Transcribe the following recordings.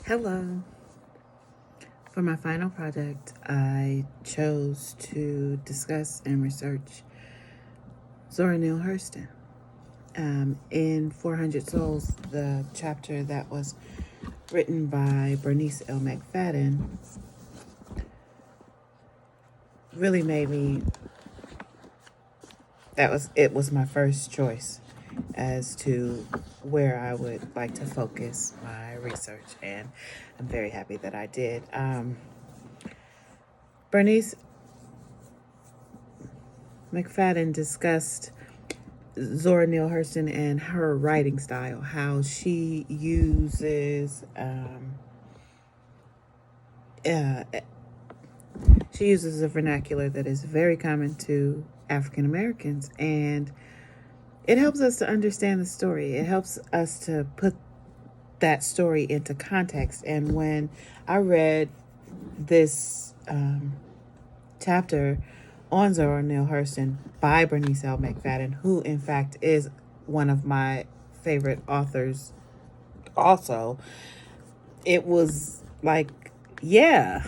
Hello. For my final project, I chose to discuss and research Zora Neale Hurston. In 400 Souls, the chapter that was written by Bernice L. McFadden really made me, it was my first choice as to where I would like to focus my research, and I'm very happy that I did. Bernice McFadden discussed Zora Neale Hurston and her writing style, how she uses uh, a vernacular that is very common to African Americans, and it helps us to understand the story. It helps us to put that story into context. And when I read this chapter on Zora Neale Hurston by Bernice L. McFadden, who in fact is one of my favorite authors also, it was like, yeah,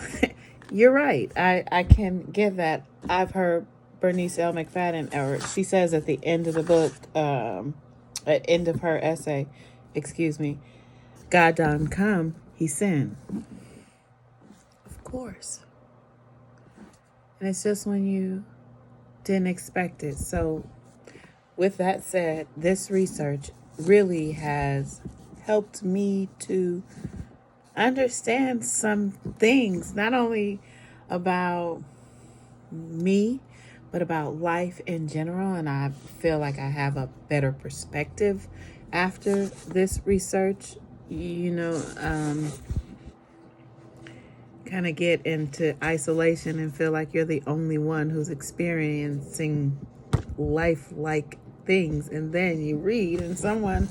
you're right. I can get that. I've heard Bernice L. McFadden, or she says at the end of the book, at end of her essay, excuse me, God done come, he sinned. Of course. And it's just when you didn't expect it. So, with that said, this research really has helped me to understand some things, not only about me, but about life in general. And I feel like I have a better perspective after this research. Kind of get into isolation and feel like you're the only one who's experiencing life-like things, and then you read and someone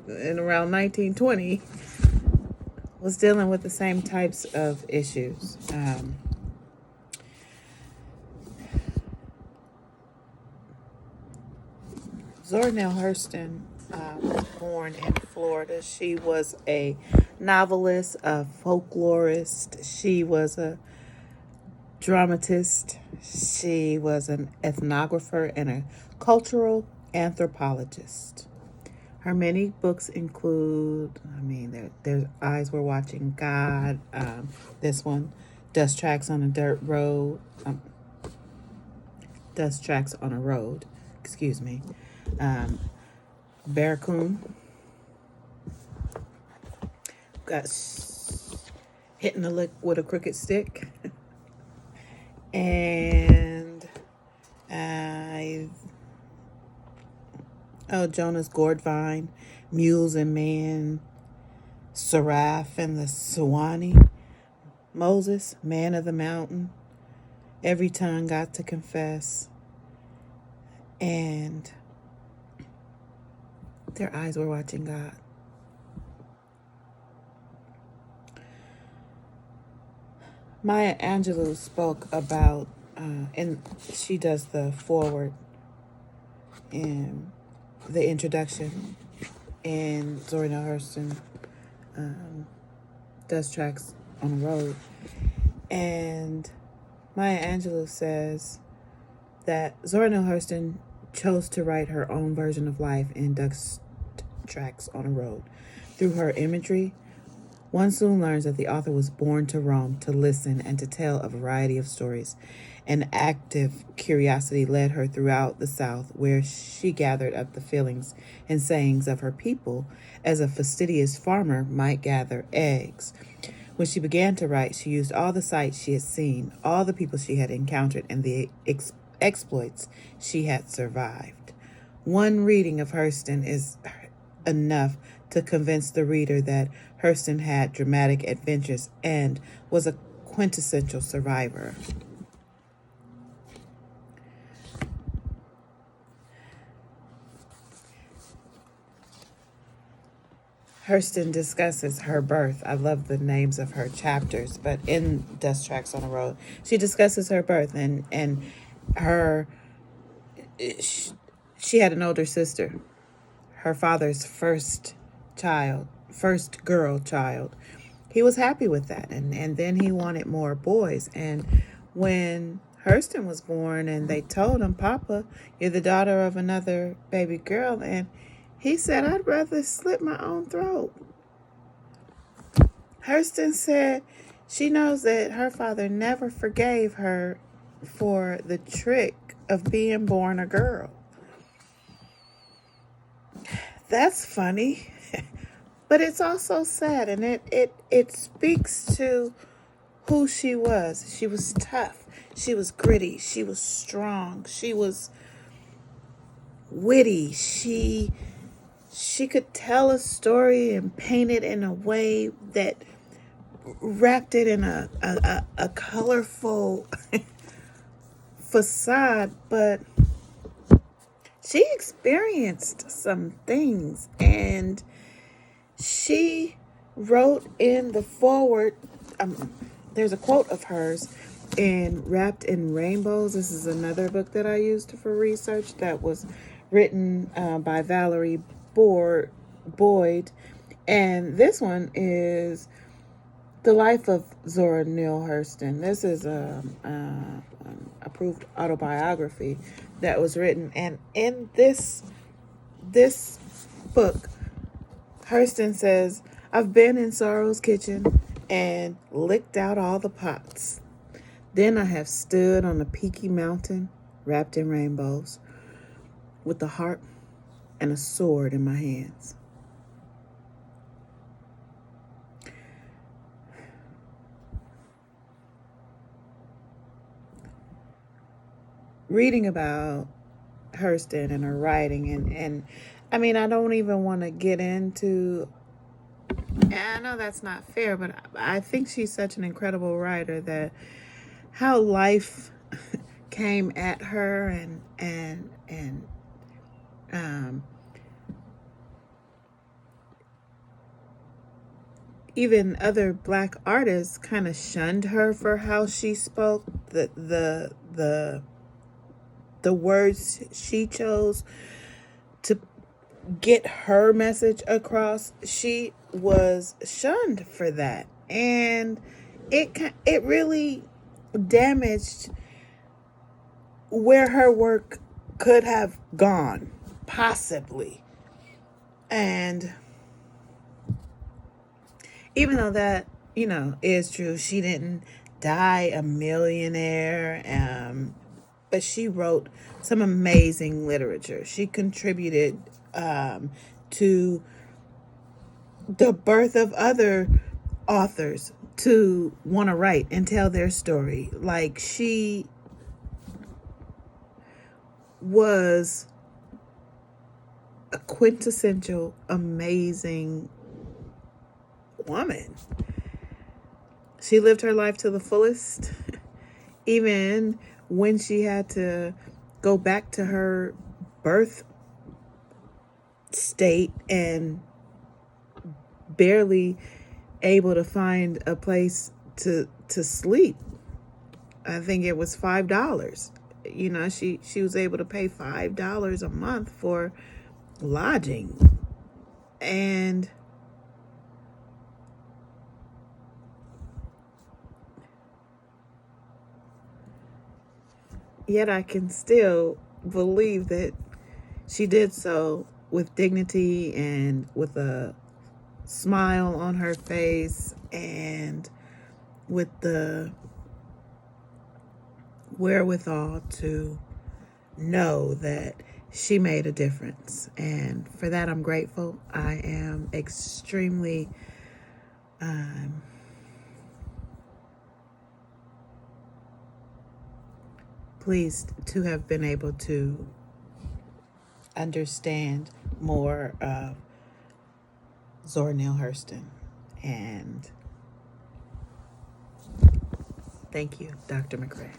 in around 1920 was dealing with the same types of issues. Zora Neale Hurston was born in Florida. She was a novelist, a folklorist. She was a dramatist. She was an ethnographer and a cultural anthropologist. Her many books include, their Eyes Were Watching God. This one, Dust Tracks on a Dirt Road. Dust Tracks on a Road. Excuse me. Barracoon. Got hitting the lick with a crooked stick. And Jonah's Gourd Vine, Mules and Man, Seraph and the Sewanee, Moses, Man of the Mountain, Every Tongue Got to Confess, and Their Eyes Were Watching God. Maya Angelou spoke about, and she does the foreword and the introduction in Zora Neale Hurston, Dust Tracks on a Road. And Maya Angelou says that Zora Neale Hurston chose to write her own version of life in Dust Tracks on a Road. Through her imagery, one soon learns that the author was born to roam, to listen, and to tell a variety of stories. An active curiosity led her throughout the South, where she gathered up the feelings and sayings of her people as a fastidious farmer might gather eggs. When she began to write, she used all the sights she had seen, all the people she had encountered, and the exploits she had survived. One reading of Hurston is enough to convince the reader that Hurston had dramatic adventures and was a quintessential survivor. Hurston discusses her birth. I love the names of her chapters, but in Dust Tracks on a Road, she discusses her birth and her. She had an older sister, her father's first girl child, he was happy with that. And then he wanted more boys. And when Hurston was born and they told him, Papa, you're the daughter of another baby girl. And he said, I'd rather slit my own throat. Hurston said she knows that her father never forgave her for the trick of being born a girl. That's funny. But it's also sad, and it speaks to who she was. She was tough. She was gritty. She was strong. She was witty. She could tell a story and paint it in a way that wrapped it in a colorful facade, but she experienced some things, and she wrote in the foreword, there's a quote of hers in Wrapped in Rainbows. This is another book that I used for research that was written by Valerie Boyd. And this one is The Life of Zora Neale Hurston. This is an approved autobiography that was written. And in this book, Hurston says, I've been in sorrow's kitchen and licked out all the pots. Then I have stood on a peaky mountain wrapped in rainbows with a harp and a sword in my hands. Reading about Hurston and her writing, and I mean, I don't even want to get into, and I know that's not fair, but I think she's such an incredible writer that how life came at her and even other Black artists kind of shunned her for how she spoke, the words she chose to get her message across. She was shunned for that, and it really damaged where her work could have gone, possibly. And even though that, is true, she didn't die a millionaire, but she wrote some amazing literature. She contributed to the birth of other authors to want to write and tell their story. Like, she was a quintessential amazing woman. She lived her life to the fullest, even when she had to go back to her birth state and barely able to find a place to sleep. I think it was $5. She was able to pay $5 a month for lodging. And yet I can still believe that she did so with dignity and with a smile on her face and with the wherewithal to know that she made a difference. And for that, I'm grateful. I am extremely pleased to have been able to understand more of Zora Neale Hurston. And thank you, Dr. McCray.